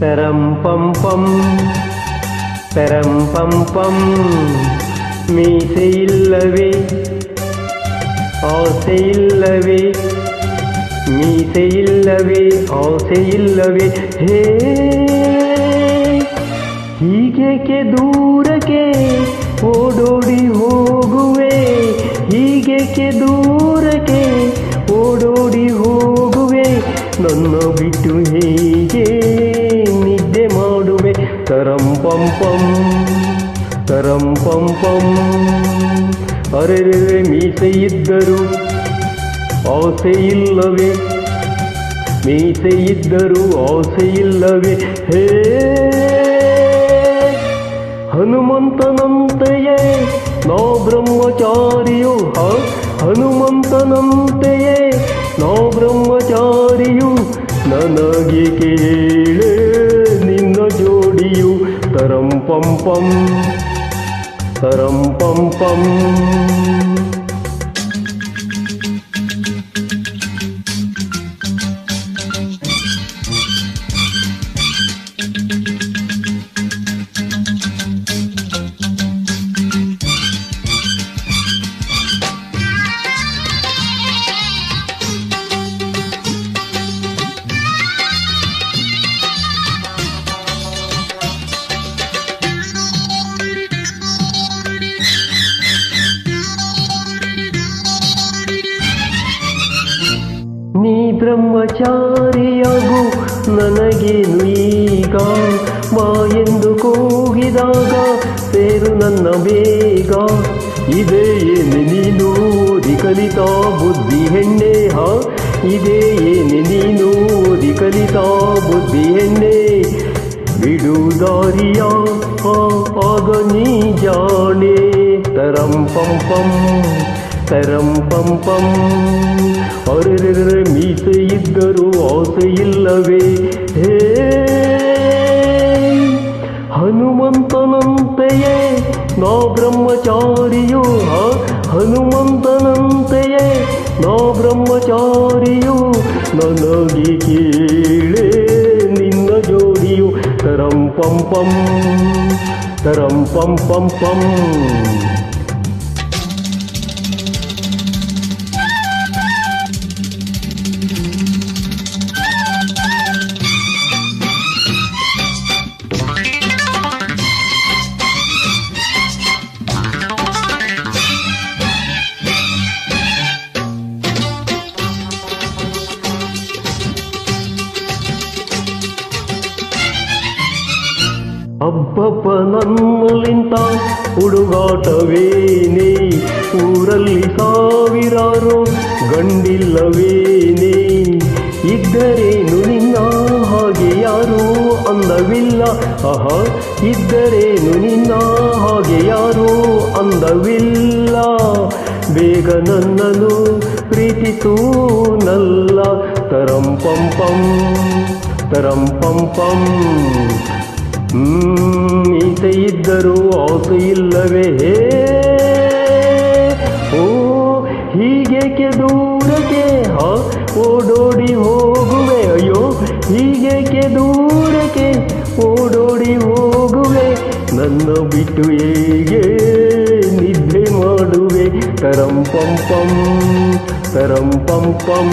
ಪರಂ ಪಂ ಪಂ ಪರಂ ಪಂ ಪಂ ಮೀಸೆಯಿಲ್ಲವೇ ಆಸೆಯಿಲ್ಲವೇ ಮೀಸೆಯಿಲ್ಲವೇ ಆಸೆಯಿಲ್ಲವೇ ಹೇ ಹೀಗೇಕೆ ದೂರಕ್ಕೆ ಓಡೋಡಿ ಹೋಗುವೆ ಹೀಗೇಕೆ ದೂರಕ್ಕೆ ಓಡೋಡಿ ಹೋಗುವೆ ನನ್ನ ಬಿಟ್ಟು ಹೇಗೆ ನಿದ್ದೆ ಮಾಡುವೆ ತರಂ ಪಂ ಪಂ ತರಂ ಪಂ ಪಂ ಅರೆರೆ ಮೀಸೆಯಿದ್ದರು ಆಸೆಯಿಲ್ಲವೇ ಮೀಸೆಯಿದ್ದರು ಆಸೆಯಿಲ್ಲವೇ ಹೇ ಹನುಮಂತನಂತೆಯೇ ನಾ ಬ್ರಹ್ಮಚಾರಿಯು ಹನುಮಂತನಂತೆಯೇ ನಾ ಬ್ರಹ್ಮಚಾರಿಯು ನನಗೆ ಕೇಳೆ ನಿನ್ನ ಜೋಡಿಯು ತರಂ ಪಂ ಪಂ ತರಂ ಪಂ ಪಂ ನೀ ಬ್ರಹ್ಮಚಾರಿಯಾಗು ನನಗೇನು ಈಗ ಬಾ ಎಂದು ಕೂಗಿದಾಗ ಸೇರು ನನ್ನ ಬೇಗ ಇದೇ ಏನೆ ನೀನು ಓದಿ ಕಲಿತ ಬುದ್ಧಿ ಹೆಣ್ಣೆ ಇದೇ ಏನೆ ನೀನು ಓದಿ ಕಲಿತ ಬುದ್ಧಿ ಹೆಣ್ಣೆ ಬಿಡುದಾರಿಯ ಆಗ ನೀ ಜಾಣೆ ತರಂ ಪಂ ಪಂ ತರಂ ಪಂ ಪಂ ಅರೆರೆ ಮೀಸೆಯಿದ್ದರೂ ಆಸೆಯಿಲ್ಲವೇ ಹೇ ಹನುಮಂತನಂತೆಯೇ ನಾ ಬ್ರಹ್ಮಚಾರಿಯು ಹನುಮಂತನಂತೆಯೇ ನಾ ಬ್ರಹ್ಮಚಾರಿಯು ನನಗೆ ಕೇಳೆ ನಿನ್ನ ಜೋಡಿಯು ತರಂ ಪಂ ಪಂ ತರಂ ಪಂ ಪಂ ಪಂ ಅಬ್ಬಬ್ಬ ನನ್ನಲ್ಲಿಂತ ಹುಡುಗಾಟವೇನೆ ಊರಲ್ಲಿ ಸಾವಿರಾರು ಗಂಡಿಲ್ಲವೇನೆ ಇದ್ದರೇನು ನಿನ್ನ ಹಾಗೆ ಯಾರೂ ಅಂದವಿಲ್ಲ ಇದ್ದರೇನು ನಿನ್ನ ಹಾಗೆ ಯಾರೂ ಅಂದವಿಲ್ಲ ಬೇಗ ನನ್ನನ್ನು ಪ್ರೀತಿಸೂ ನಲ್ಲ ತರಂ ಪಂ ಪಂ ತರಂ ಪಂ ಪಂ ಮೀಸೆಯಿದ್ದರೂ ಆಸೆಯಿಲ್ಲವೇ ಹೇ ಓ ಹೀಗೇಕೆ ದೂರಕ್ಕೆ ಓಡೋಡಿ ಹೋಗುವೆ ಅಯ್ಯೋ ಹೀಗೇಕೆ ದೂರಕ್ಕೆ ಓಡೋಡಿ ಹೋಗುವೆ ನನ್ನ ಬಿಟ್ಟು ಹೇಗೆ ನಿದ್ದೆ ಮಾಡುವೆ ತರಂ ಪಂ ಪಂ ತರಂ ಪಂ ಪಂ